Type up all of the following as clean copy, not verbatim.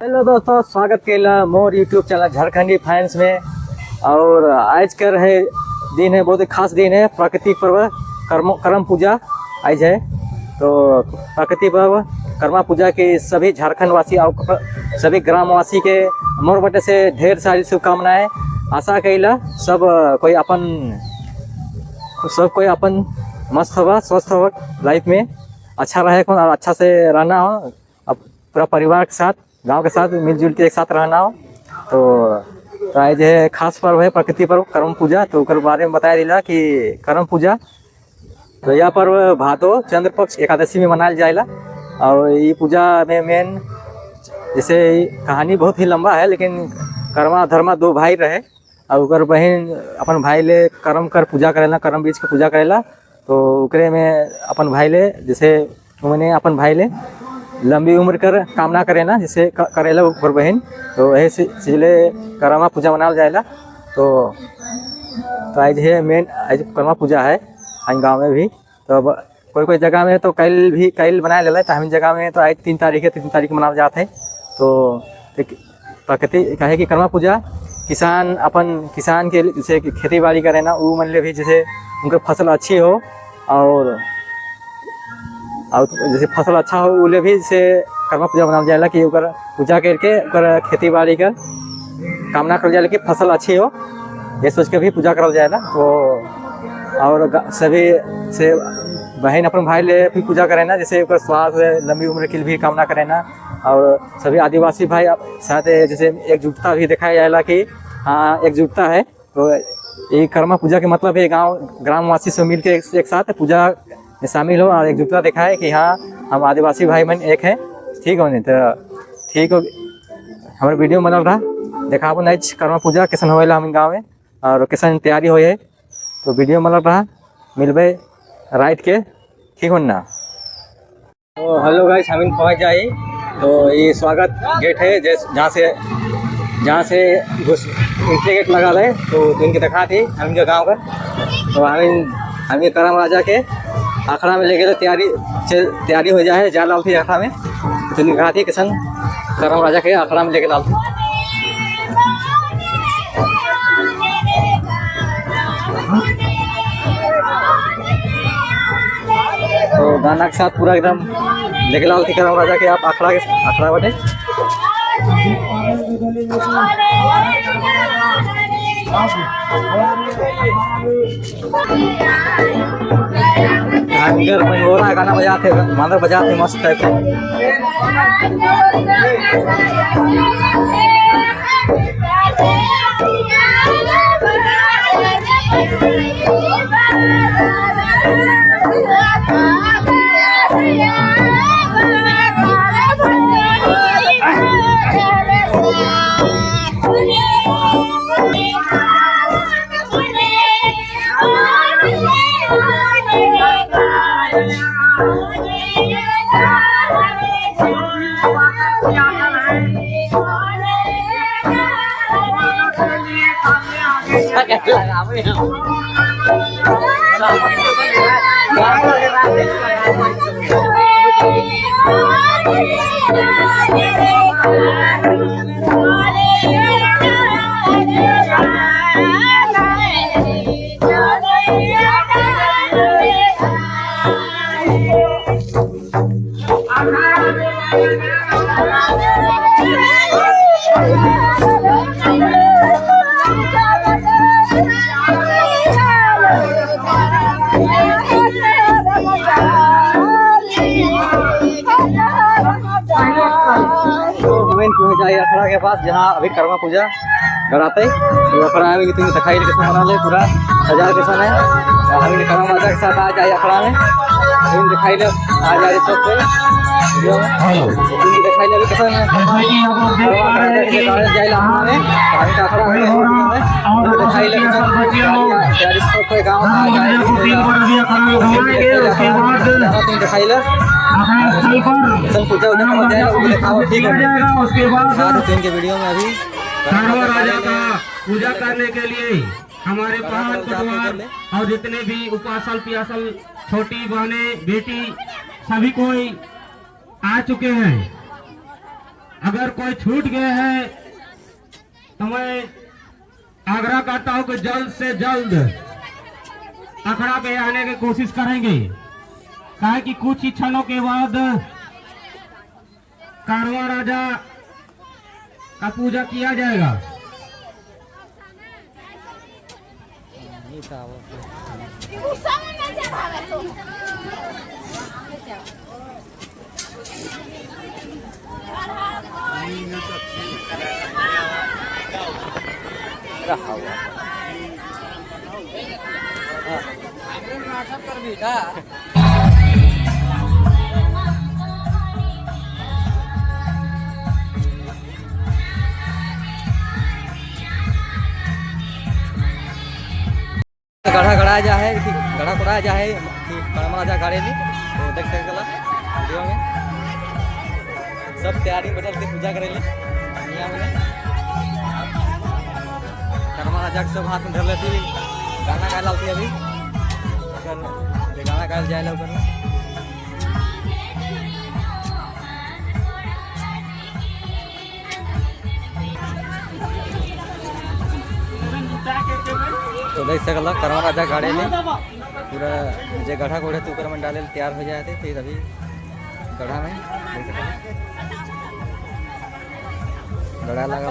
Hello दोस्तों, स्वागत केला मोर यूट्यूब चैनल झारखंडी फैंस में। और आज का रहे दिन है, बहुत ही खास दिन है, प्राकृतिक पर्व करम पूजा आज है। तो प्राकृतिक पर्व कर्मा पूजा के सभी झारखंड वासी और सभी ग्रामवासी के मोर बटे से ढेर सारी शुभकामनाएं। आशा कैला सब कोई अपन मस्त होगा, स्वस्थ होगा, लाइफ में अच्छा रहे और अच्छा से रहना हो, अब पूरा परिवार के साथ, गांव के साथ मिलजुल के एक साथ रहना हो। तो आज है खास पर्व है प्रकृति पर्व करम पूजा। तो उसके बारे में बताया दिला कि करम पूजा तो यह पर्व भादो चंद्र पक्ष एकादशी में मनाया जाएगा। और ये पूजा में मेन जैसे कहानी बहुत ही लंबा है, लेकिन कर्मा धर्मा दो भाई रहे और उकर बहन अपन भाई ले करम कर पूजा करेला, करम बीज के पूजा करेला। तो उकरे में अपन भाई ले जैसे उन्होंने अपन भाई ले लंबी उम्र कर कामना करे ना, जैसे करेला ऊपर बहन। तो ऐसे इसलिए करमा पूजा मनाया जाएगा। तो आज है मेन, आज करमा पूजा है आज गांव में भी। तो अब कोई जगह में तो कल बनाया ले, तो हम जगह में तो आज 3 तारीख है, 3 तारीख मनाया जाता है। तो प्रकृति कहे कि करमा पूजा किसान के जैसे खेती बाड़ी करे ना, वो मन ले भी जैसे उनका फसल अच्छी हो और जैसे फसल अच्छा हो उले भी जैसे कर्मा पूजा बनाया जाएगा कि उकर पूजा करके उकर खेती बाड़ी कर कामना कर जाएगा कि फसल अच्छी हो, ये सोच के भी पूजा करल जाएगा। तो और सभी से बहन अपन भाई ले भी पूजा करे ना, जैसे उकर स्वास्थ्य लंबी उम्र के लिए भी कामना करे ना। और सभी आदिवासी भाई साथ जैसे एकजुटता भी दिखाया जाएगा कि हाँ एकजुटता है। तो ये कर्मा पूजा के मतलब है ग्रामवासी से मिल के एक साथ पूजा में शामिल हो और एकजुटता दिखाए कि हाँ हम आदिवासी भाई बहन एक है। ठीक हो नहीं तो ठीक हो, हमारे वीडियो बनल रहा देखाबो नहीं कर्मा पूजा कैसन होएला हम गाँव में और कैसन तैयारी हो है। तो वीडियो बनल रहा, मिलबे रात के, ठीक हो ना। तो हेलो गाइस, हम पहुँच जाए। तो ये स्वागत गेट है जहाँ से एंट्री गेट लगा है। तो इनके दिखा थी हम जो गाँव का। तो हम ये करम राजा के आखड़ा में ले गए, तैयारी हो जाए, जा लाल थी आखड़ा में। तो दिखा थी किसान करम राजा के आखड़ा में लेके लाल थी। तो गाना के साथ पूरा एकदम लेके लाल थी करम राजा के आप आखड़ा बटे। पंगोरा गाना बजाते मांदर बजाते मस्त टाइप अखड़ा के पास जहाँ अभी कर्मा पूजा कराते। तो अखड़ा में तुम दिखाई कैसे बना ले, पूरा सजा कैसा है। हम कर्मा राजा के साथ आ जाए अखड़ा में, तुम दिखाई ले आ जाए सब कोई दिखाई ले कैसा है जाए हमारे अखड़ा में दिखाई ले सब कोई गाँव आ जाए तुम दिखाई ले पूजा जाएगा। उसके बाद इनके वीडियो में अभी राजा का पूजा करने के लिए हमारे पहाड़ पटवार और जितने भी उपासल पियासल छोटी बहने बेटी सभी कोई आ चुके हैं। अगर कोई छूट गए हैं तो मैं आग्रह करता हूं कि जल्द से जल्द अखड़ा पे आने की कोशिश करेंगे। कहा कि कुछ ही क्षणों के बाद कारवां राजा का पूजा किया जाएगा। गढ़ा गढ़ा जा है कि गढ़ा गढ़ा जा है कि परमरा जा गाड़ी नहीं तो देख सकते वीडियो में सब तैयारी बैठल थी पूजा करे यहाँ में कर्मा राजा के सब हाथ में धर लेती गाना गा लाती अभी गाना गायल जाए ऊपर में तो देख सकल करवा राजा गाड़ी में पूरा जो गढ़ा घोड़े तो ऊपर में डाले तैयार हो जाए थे फिर अभी गढ़ा में देख सकल गढ़ा लगा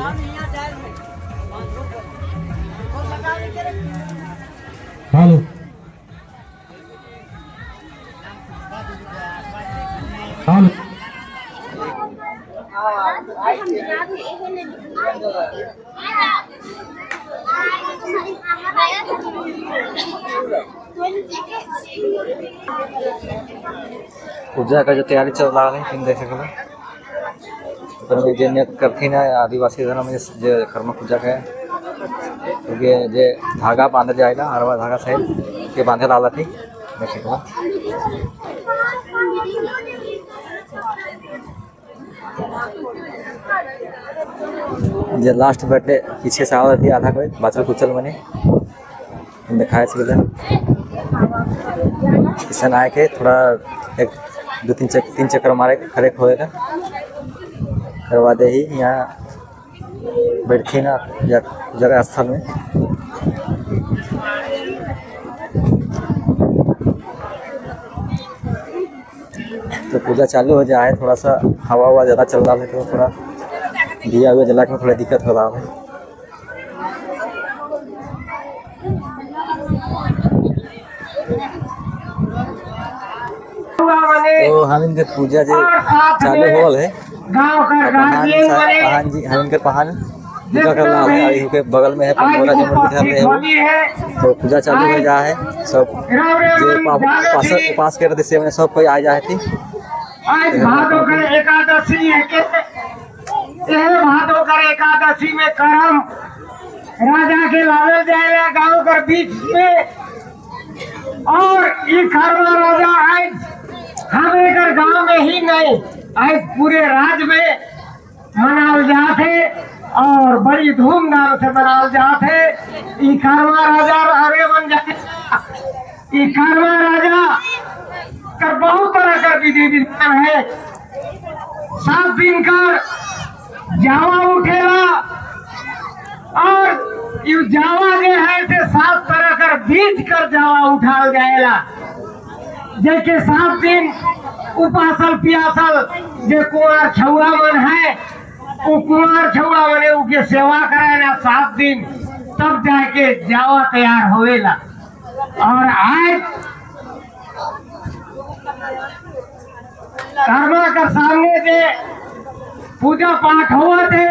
हेलो हेलो पूजा का जो तैयारी चल रहा है तुम देख सकते हो जो नियत करती ना आदिवासी धर्म में जो कर्म पूजा का क्योंकि जो धागा बांधा जाएगा हरवा धागा सहित के बांधे डाला थी देख सकते हो जो लास्ट बर्थडे पीछे से आवा थी आधा कोई बाचल कुचल मने दिखाए किसान आए के थोड़ा एक दो तीन चक्कर मारे खड़े होएगा करवा दे ही यहाँ बैठी ना जगह स्थल में तो पूजा चालू हो जाए थोड़ा सा हवा हुआ ज़्यादा चल रहा है तो थोड़ा दिया हुआ जला के थोड़ा दिक्कत हो रहा है। तो हम इनके पूजा जो चालू हो है पहान जी हम इनके पहान पूजा करना है बगल में है पंडोरा जो मूर्ति धर रहे हैं तो पूजा चालू हो जा है सब जो उपास कर रहे थे सब कोई आ जाए थी एकादशी है के भादोकर एकादशी में करम राजा के लावे जाए गाँव कर बीच में और ये करवा राजा आज हमारे गांव में ही नहीं आज पूरे राज्य में मनाल जाते और बड़ी धूमधाम से मनाल जाते। ये करवा राजा हरे बन जाते ये करवा राजा का बहुत तरह का विधि विधान है। 7 दिन का जावा उठेगा और ये जावा जो है से 7 तरह का बीज कर जावा उठाल जाएगा। जैसे 7 दिन उपासल पियासल जो कुंवर छुआ मन है वो कुंवर छुआ मने उनके सेवा कराना 7 दिन तब जाके जावा तैयार होएगा। और आज कर्मा का सामने से पूजा पाठ हुआ थे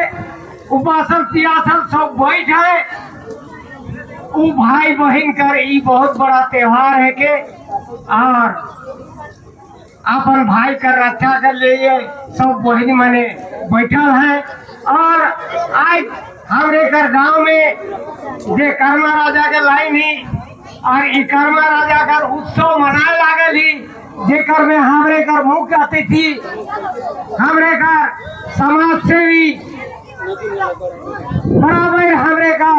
उपासल पियासल सब बैठे वो भाई बहन कर ये बहुत बड़ा त्योहार है के और अपन भाई का रक्षा कर लिए सब बहन मने बैठल है। और आज हमरे कर गांव में जे कर्मा राजा के लाइन ही और ये कर्मा राजा का उत्सव मनाए लागल ही जेकर में हमरे कर मुख्य अतिथि हमरे कर समाज सेवी बराबर हमरे का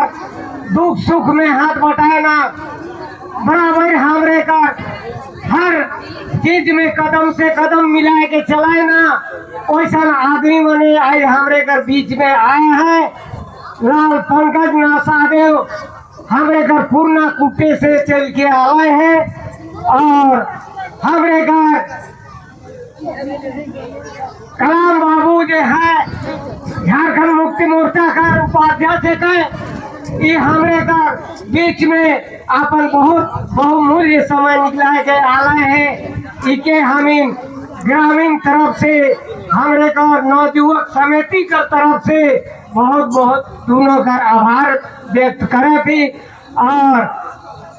दुख सुख में हाथ बटाना बराबर हमरे का हर चीज में कदम से कदम मिला के चलाए ना, वैसा आदमी मने आज हमरे घर बीच में आया है। लाल पंकज नासादेव हमरे घर पूर्णा कुट्टे से चल के आए हैं और हमरे घर कलाम बाबू जो है झारखंड मुक्ति मोर्चा का उपाध्यक्ष है, ये हमरे घर बीच में अपन बहुत बहुमूल्य समय निकला के आए हैं। इके हमीन ग्रामीण तरफ से हमरे का नवयुवक समिति का तरफ से बहुत बहुत दोनों का आभार व्यक्त करे थी और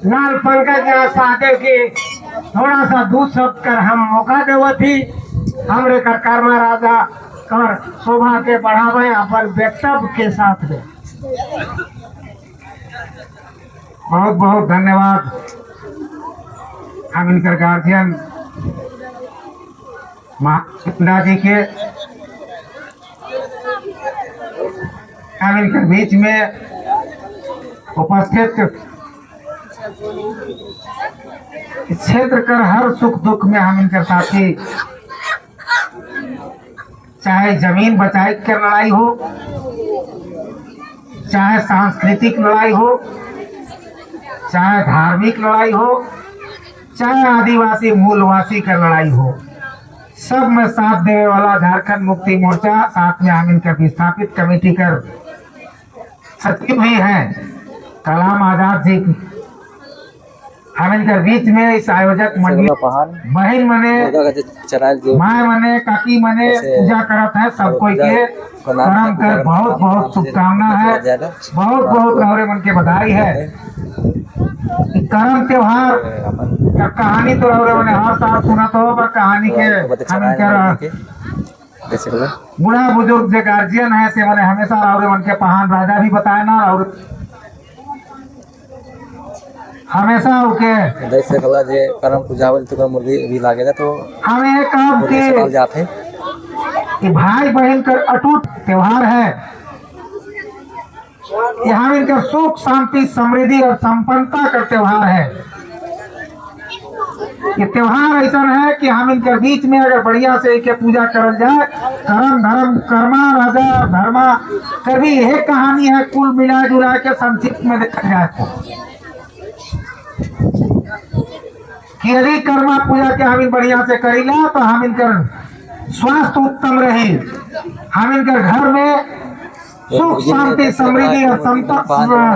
लाल पंकज नासादेव के थोड़ा सा दूध शब्द कर हम मौका देव थी हमरे का कर्मा राजा कर शोभा के बढ़ावे अपन वक्तव्य के साथ में। बहुत बहुत धन्यवाद हम इनकर गार्जियन पिता जी के। हम इनके बीच में उपस्थित इस क्षेत्र कर हर सुख दुख में हम इनके साथी, चाहे जमीन बचाई की लड़ाई हो, चाहे सांस्कृतिक लड़ाई हो, चाहे धार्मिक लड़ाई हो, चाहे आदिवासी मूलवासी का लड़ाई हो, सब में साथ देने वाला झारखंड मुक्ति मोर्चा, साथ में हम इनका विस्थापित कमेटी कर सचिव भी हैं कलाम आजाद जी। हम इनके बीच में इस आयोजक मंडली बहन मने माए मने काकी मने पूजा करत है सब कोई के करम कर बहुत बहुत शुभकामना है, बहुत बहुत गौरे मन के बधाई है। करम त्योहार का कहानी तो गौरे मन हर साल सुना तो पर कहानी के हम बूढ़ा बुजुर्ग जो गार्जियन है से मैंने हमेशा गौरे मन के पहान राजा भी बताए ना और हमेशा उके जैसे कला जे करम पूजावल तो मुर्गी भी लागेला तो हमें काम के जाते कि भाई बहन का अटूट त्योहार है। यहाँ इनका सुख शांति समृद्धि और संपन्नता का त्योहार है। ये त्योहार ऐसा है कि हम इनके बीच में अगर बढ़िया से इनके पूजा करल जाए, करम धर्म कर्मा राजा धर्मा कर भी यह कहानी है कुल मिला जुला के संक्षिप्त में देखा जाए तो कि यदि कर्मा पूजा के हम बढ़िया से करीला तो हम इनकर स्वास्थ्य उत्तम रहे, हम इनके घर में सुख शांति समृद्धि और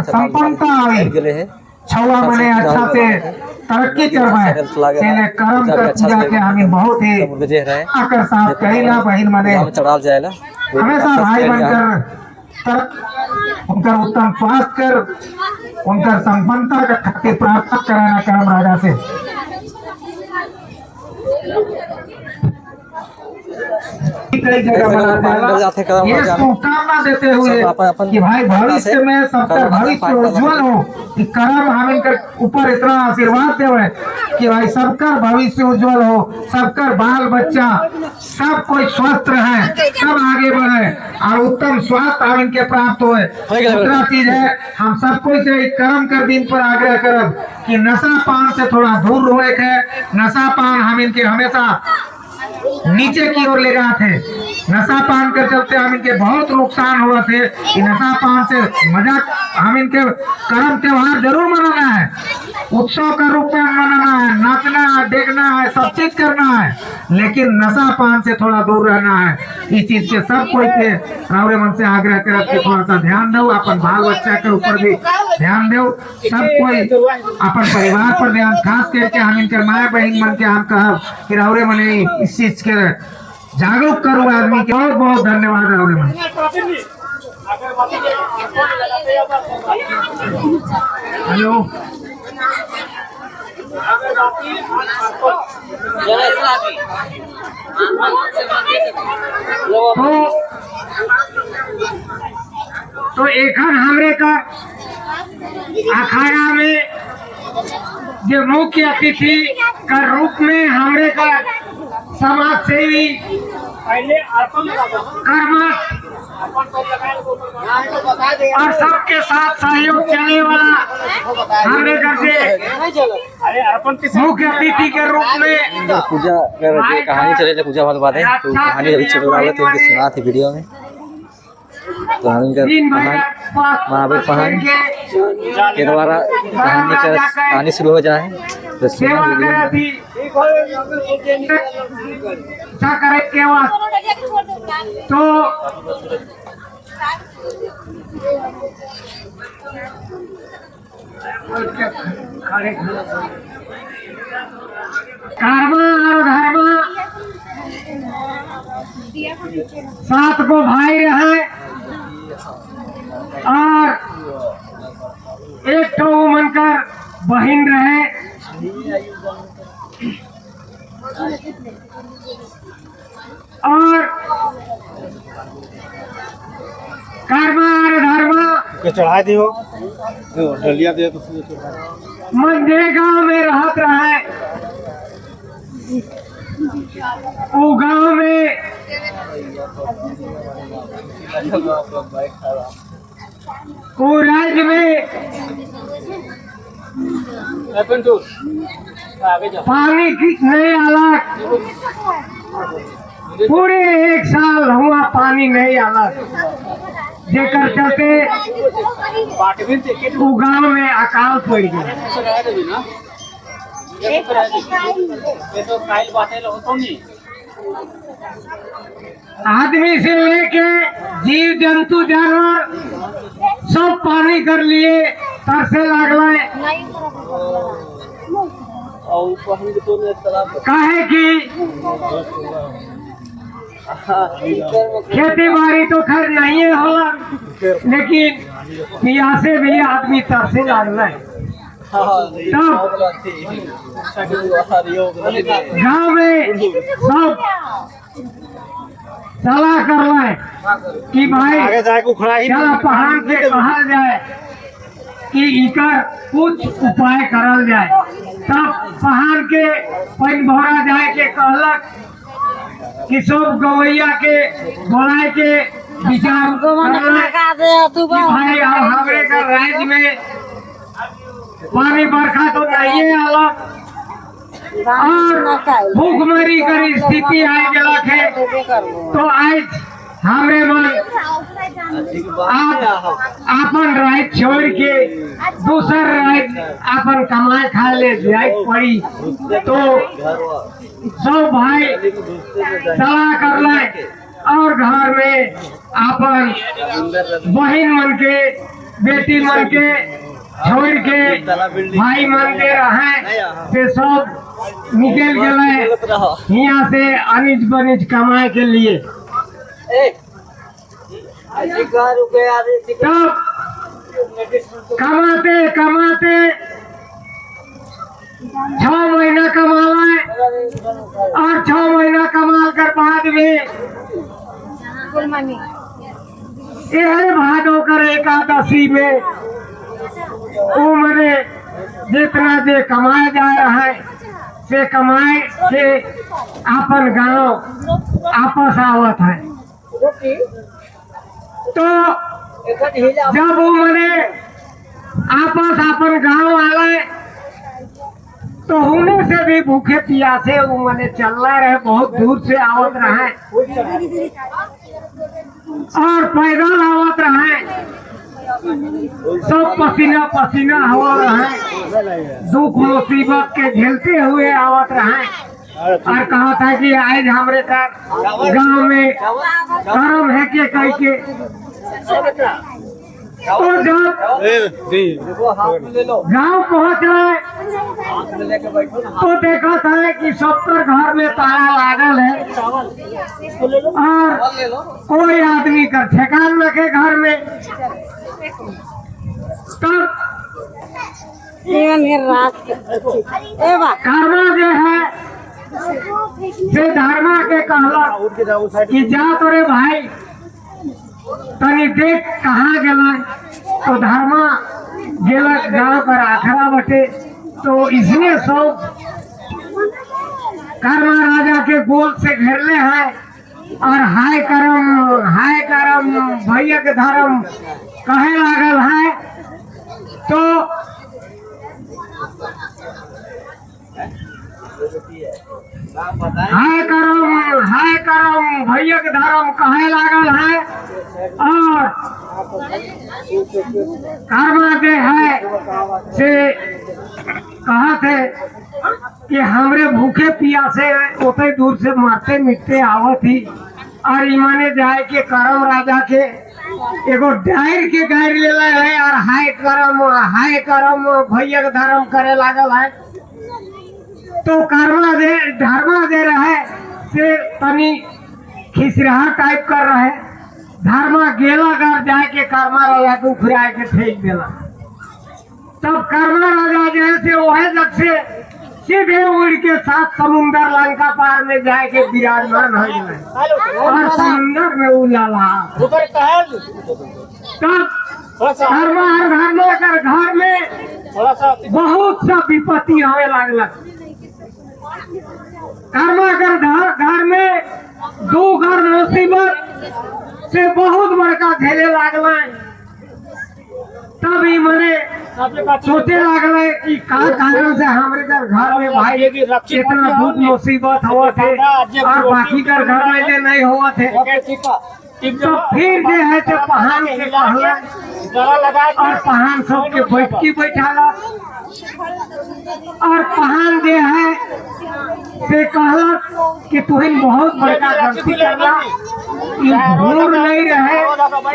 संपन्नता आए, छवा मने अच्छा से तरक्की करवाए। कर्म कर पूजा के हमें बहुत ही आकर साथ करीला बहन मने हमेशा भाई बनकर उनका उत्तम स्वास्थ्य कर उनका संपन्नता का खातिर प्राप्त कराना कर्म राजा से। कई जगह ये शुभकामना देते हुए कि भाई भविष्य में सबका भविष्य उज्जवल हो, कि कर्म हम इनके ऊपर इतना आशीर्वाद देवे कि भाई सबका भविष्य उज्जवल हो, सबका बाल बच्चा सब कोई स्वस्थ रहे, सब आगे बढ़े और उत्तम स्वास्थ्य हम इनके प्राप्त होए। दूसरा चीज है हम सब कोई से कर्म कर दिन पर आग्रह करब कि नशा पान से थोड़ा दूर रहे के, नशा पान हम इनके हमेशा नीचे की ओर ले गए थे। नशा पान कर चलते हम इनके बहुत नुकसान हुआ थे कि नशा पान से मजाक हम इनके कर्म त्योहार जरूर मनाना है, उत्सव का रूप में मनाना है, नाचना है, देखना है, सब चीज करना है, लेकिन नशा पान से थोड़ा दूर रहना है। इस चीज के सब कोई के रावरे मन से आग्रह कर थोड़ा सा ध्यान दो, अपन बाल बच्चा के ऊपर भी ध्यान दो, सब कोई अपन परिवार पर ध्यान खास करके हम इनके माए बहन मन के हम कह कि रावरे मने इस चीज के जागरूक करो आदमी के। बहुत बहुत धन्यवाद रावरे मन। हेलो तो एक हमरे का अखाड़ा में जो मुख्य अतिथि का रूप में हमरे का समाज सेवी कर्मा और सबके साथ सहयोग चलने वाला हमारे घर से मुख्य अतिथि के रूप में पूजा अगर कहानी चले पूजा वाले बात है तो कहानी अभी चल रहा है तो इनके सुना थी वीडियो में तो हम इनका महावीर पहाड़ के द्वारा कहानी शुरू हो जाए तो सुना वीडियो तो कर्मा और धर्मा 7 को भाई रहे और 1 ठो मनकर बहन रहे और कर्मा और धर्मा चढ़ा दियो डलिया दे तो मंदिर गांव में रहत रहे। वो गांव में वो राज्य में पानी की नहीं आला पूरे 1 साल हुआ पानी नहीं आला जेकर चलते वो गांव में अकाल पड़ गया। आदमी से लेके जीव जंतु जानवर सब पानी कर लिए तरसे लागल काहे की खेती बाड़ी तो खैर नहीं होला लेकिन प्यासे भी आदमी तरसे लागल तब गाँव में सब सलाह कर रहे कि भाई चला पहाड़ से कहल जाए कि इकर कुछ उपाय करल जाए। तब पहाड़ के पैन भरा जाए के कहलक कि सब गवैया के बोलाए के विचार कि भाई अब हमारे का राज्य में पानी बरखा तो नहीं आला और भूखमरी कर स्थिति आ गया है। तो आज हमरे मन आपन राज छोड़ के दूसर राज आपन कमाए खाए ले जाए पड़ी तो सब भाई सलाह कर ले और घर में आपन बहन मन के बेटी मन के छोड़ के भाई मन के रहे से सब निकल गए यहाँ से अनिज बनिज कमाए के लिए। तब कमाते कमाते 6 महीना कमाए और 6 महीना कमाल कर बाद में यह भादों कर एकादशी में उम्र जितना जे कमाया जा रहा है से कमाए से अपन गांव आपस आवत है। तो जब वो मने आपस अपन गांव आए तो होने से भी भूखे प्यासे वो मने चल रहे बहुत दूर से आवत रहे और पैदल आवत रहे सब पसीना पसीना हो रहे दुख मुसीबत के झेलते हुए आवत रहे और कहा था कि आज हमारे गांव में कर्म है के कह के तो जब गांव पहुंच रहे तो देखा था कि सबकर घर में ताला लागल है और कोई आदमी का ठेकान रखे घर में। तब कर्मा जो है से धर्मा के कहला कि जा तोरे भाई तनी देख कहाँ गला तो धर्मा गेला गांव पर आखड़ा बटे तो इसने सब कर्मा राजा के गोल से घेरले हैं और हाय करम भैया के धर्म कहे लागल है। तो हाय करम भैया के धर्म कहे लागल है। और कर्मा दे है से कहा थे कि हमरे भूखे पियासे उतने दूर से मरते मिटते आवत ही। और इमाने जाए के करम राजा के एगो डायर के गायर लेला है। और हाय करम भैया के धर्म करे लागल है। तो धर्मा दे रहे से तनी खिसराहा टाइप कर रहे। धर्मा गेला घर जाए के कर्मा राजा को उखड़ा के फेंक देला। तब कर्मा राजा जैसे वह जग से सीधे उड़ के साथ समुंदर लंका पार में जाए के विराजमान हो गए। और समुंदर में उलाला तब धर्मा कर घर में बहुत सा विपत्ति होने लगला। कर्मा कर घर में दो घर मुसीबत से बहुत बड़का घेरे लागला। तब मने सोचे लागल कि का कारण से हमारे घर में भाई इतना दुख मुसीबत हुआ थे और बाकी कर घर में जे नहीं हुआ थे। तो फिर जे है तो पहाड़ के कहला और पहाड़ सबके बैठकी बैठाला। और पहाड़ जे है से कहला कि तुहन बहुत बड़का गलती करला। ये भूर नहीं रहे,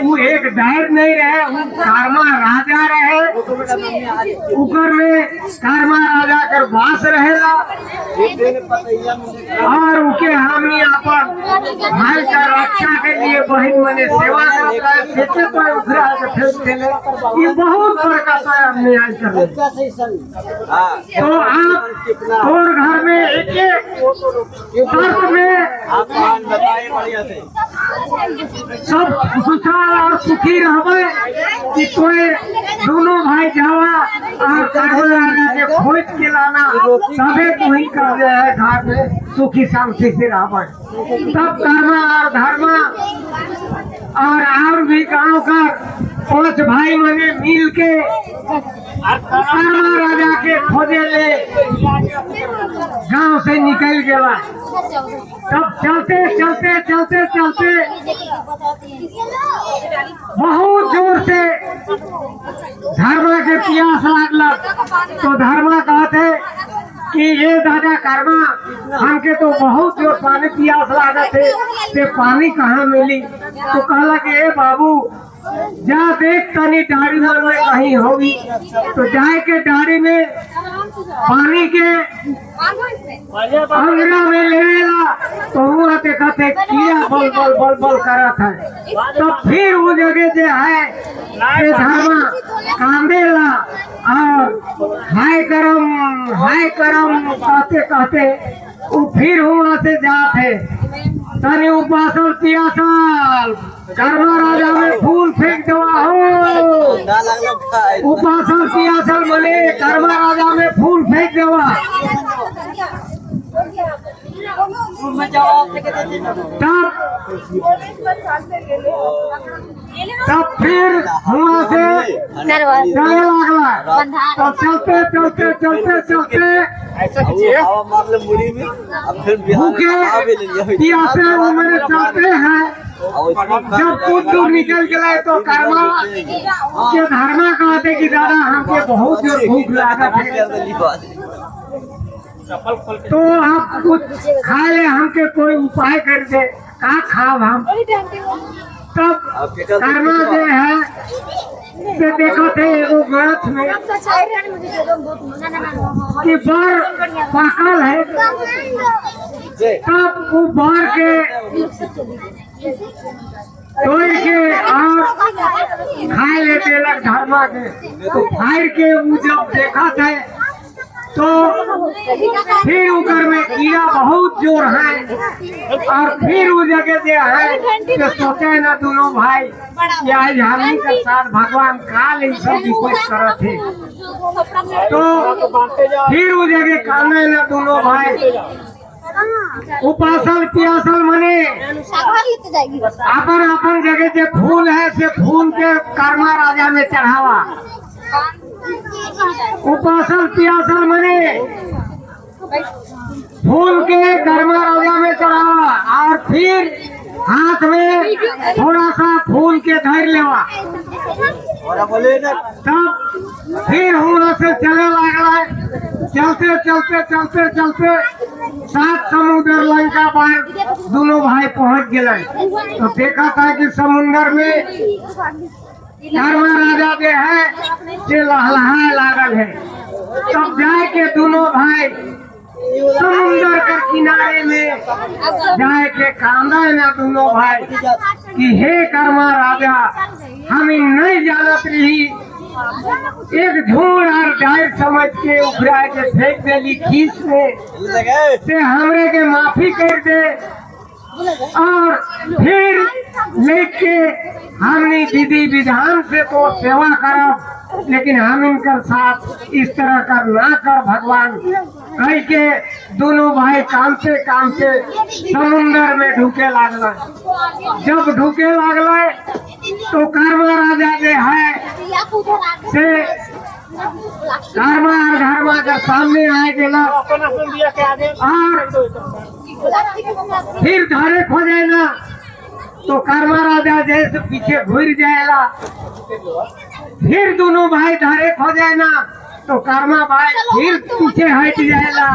वो एक डायर नहीं रहे, वो कर्मा राजा रहे। ऊपर में कर्मा राजा कर वास रहेला। और उनके हमनी अपन भाई का रक्षा के लिए बहन मने सेवा करता है। खेते पर उखड़ा के फेंक देले, ये बहुत बड़का हमने आज कर। तो आप और घर में एक तर्क में सब खुशहाल और सुखी रहबे कि कोई दोनों भाई जावा और कर्मा के खोज के लाना सबे कोई कर रहे है। घर में सुखी शांति से रहबे। तब कर्मा और धर्मा और भी गांव का 5 भाई मने मिल के कर्मा राजा के खोजे ले गांव से निकल गया। तब चलते बहुत जोर से धर्मा के प्यास लागला। तो धर्मा कहते कि ये दादा कर्मा हमके तो बहुत जोर पानी प्यास लागत है, ते पानी कहाँ मिली। तो कहला कि ए बाबू जा देख तनी डाड़ी में कहीं होगी। तो जाए के डाड़ी में पानी के अंगना में लेला। तो वो देखते कीड़ा बल करत है। तो फिर वो जगह जो है धर्मा कांदेला और हाय करम कहते वो फिर वहाँ से जाते तनी उपासल पियासल कर्मा राजा में फूल फेंक देवा हो। उपासल पियासल मने कर्मा राजा में फूल फेंक देवा। तब फिर वहाँ से चले लागला। तो चलते पियासे वो मेरे चलते हैं। जब कुछ दूर निकल गए तो कर्मा के धर्मा कहते कि दादा हमके बहुत जोर भूख लागत है। तो आप कुछ खा ले, हमके कोई उपाय कर दे, का खाव हम। तब कर्मा जो है से देखो थे वो गलत में कि बार पाकल है। तब वो बार के तोड़ के और खा लेते लग धर्मा के। तो फायर के वो जब देखा थे तो फिर उधर में कीड़ा बहुत जोर है। और फिर वो जगह जो है तो सोचे ना दोनों भाई या हमनी के साथ भगवान काल इन सब रिक्वेस्ट करत थे। तो फिर वो जगह कहने ना दोनों भाई उपासल पियासल मने अपन अपन जगह जे फूल है से फूल के कर्मा राजा में चढ़ावा। उपासल पियासल मने फूल के कर्मा राजा में चढ़ावा और फिर हाथ में थोड़ा सा फूल के धर लेवा। तब फिर वहाँ से चले लगा, चलते चलते चलते चलते 7 समुद्र लंका पार दोनों भाई पहुँच गए। तो देखा था कि समुद्र में कर्मा राजा जो है से लहलहाए लागल है। तब जाए के दोनों भाई समुद्र के किनारे में जाए के कांदा ना दोनों भाई कि हे कर्मा राजा, हम नहीं जानत रही, एक झूठ और डायर समझ के उखड़ा के फेंक देली खींच में से हमरे के माफी कर दे और फिर लेके हमने विधि विधान से तो सेवा करब, लेकिन हम इनका साथ इस तरह कर ना कर भगवान कह के दोनों भाई काम से समुन्द्र में ढूके लागल। जब ढूके लागल तो कर्मा राजा जो है से कर्मा और धर्मा के सामने आए गेला और फिर धरे खोजे ना तो कर्मा राजा जैसे पीछे घुर जाएगा। फिर दोनों भाई धरे खोजे ना तो कर्मा भाई फिर पीछे हट जाएगा।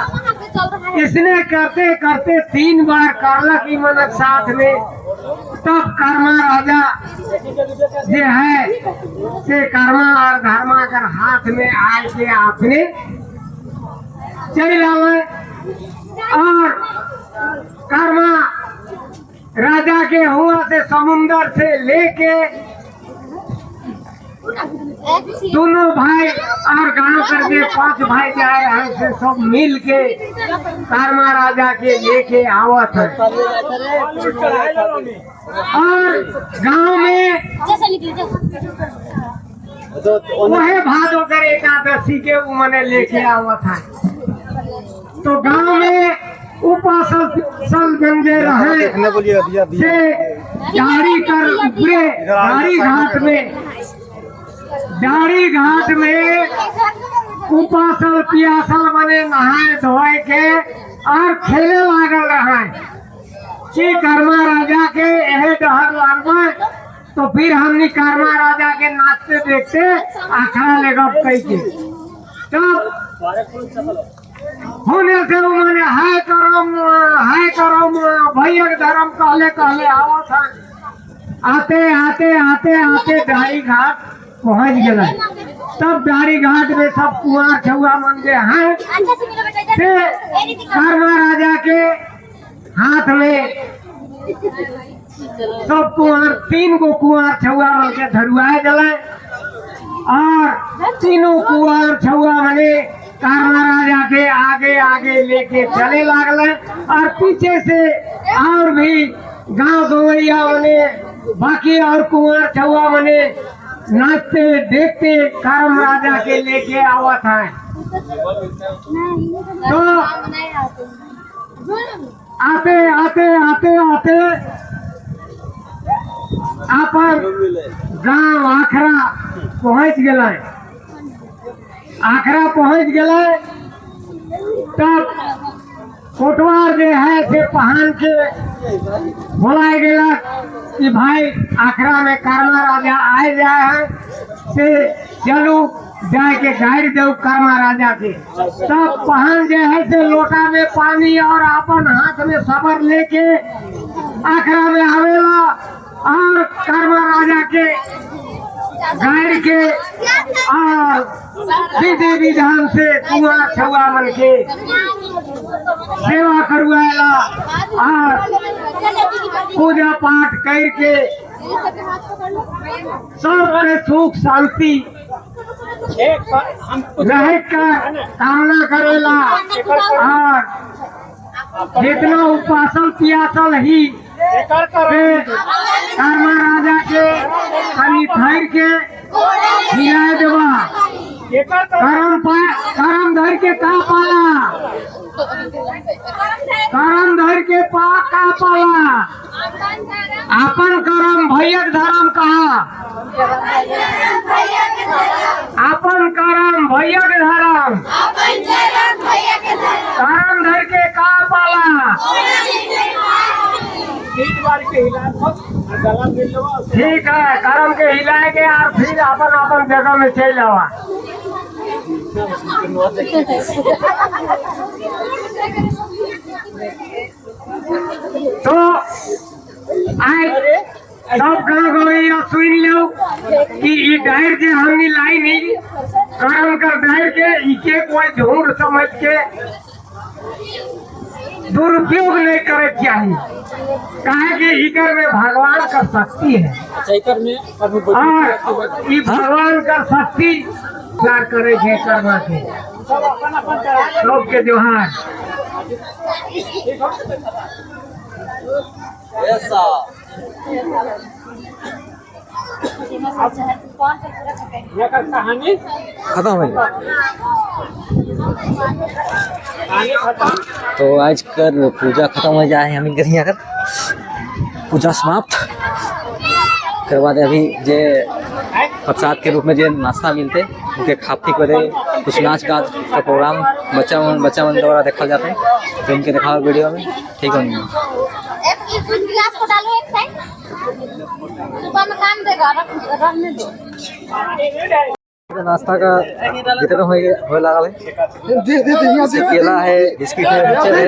इसने करते करते 3 बार करला की मनक साथ में, तब कर्मा राजा जो है से कर्मा और धर्मा कर हाथ में आए के आपने चल आवे और कर्मा राजा के हुआ से समुंदर से लेके दोनों भाई और गांव कर के 5 भाई जाए हैं से सब मिल के कर्मा राजा के लेके आवत है। और गांव में वह भादो कर एकादशी के उमने लेके आवत है। तो गांव में उपासल गंजे रहे से जारी कर उपरे जारी घाट में उपासल पियासल बने नहाए धोए के और खेले लागल रहे कि कर्मा राजा के यह डहर लागल। तो फिर हमने कर्मा राजा के नाचते देखते आखड़ा लेगा कई के। तब होने से उन्होंने हाय करम भैया धर्म कहले आवा था। आते आते आते आते डारी घाट पहुंच गए। तब डारी घाट में सब कुंवर छुआ मन के हैं से कर्मा राजा के हाथ में सब कुंवर 3 गो कुंवर छुआ मन के धरुआए गए और तीनों कुंवर छुआ मने कर्मा राजा के आगे आगे लेके चले लागल और पीछे से और भी गांव गवैया मने बाकी और कुंवर छुआ मने नाचते देखते कर्म राजा के लेके आवत है। तो आते आते आते आते अपन गांव आखरा पहुंच गए। आखरा पहुंच गए तब कोटवार जो है से पहन के बुलाए गया कि भाई आखरा में कर्मा राजा आए जाए हैं से चलो जाए के गाड़ी दो कर्मा राजा के। तब पहन जो है से लोटा में पानी और अपन हाथ में सबर लेके आखरा में आवेला और कर्मा राजा के गाड़ के और विधि विधान से कुआं छुआ मन के सेवा करवाएला और पूजा पाठ करके सबके सुख शांति रहे का कामना करेला। और जितना उपासल पियासल ही कर्मा राजा के कनी धर के खिलाए देवा। करम धर के का पाला करम धर के का पाला अपन करम भैयक धर्म कहा अपन करम भैयक धर्म करम धर के का पाला ठीक है करम के हिलाएंगे और फिर अपन अपन जगह में चल जावा तो सब सुन लो कि ये डायर के हमने लाई नहीं करम कर डायर के इके कोई झूठ समझ के दुरुपयोग नहीं करे चाहिए कहे कि इकर में भगवान का शक्ति है और ये भगवान का शक्ति प्यार करे छे करना छे लोग के त्योहार खत्म हो गया। तो आज कर पूजा खत्म हो जाए हम यहाँ कर पूजा समाप्त के बाद अभी जे प्रसाद के रूप में जो नाश्ता मिलते उनके खा पी करे कुछ नाच गाच का प्रोग्राम बच्चा मन द्वारा देखा जाते हैं तो इनके देखा वीडियो में ठीक है एक गिलास को डालो एक साइड सुबह में काम देगा रखने दो नाश्ता का वितरण हो लगा है केला है बिस्किट है मिक्सचर है।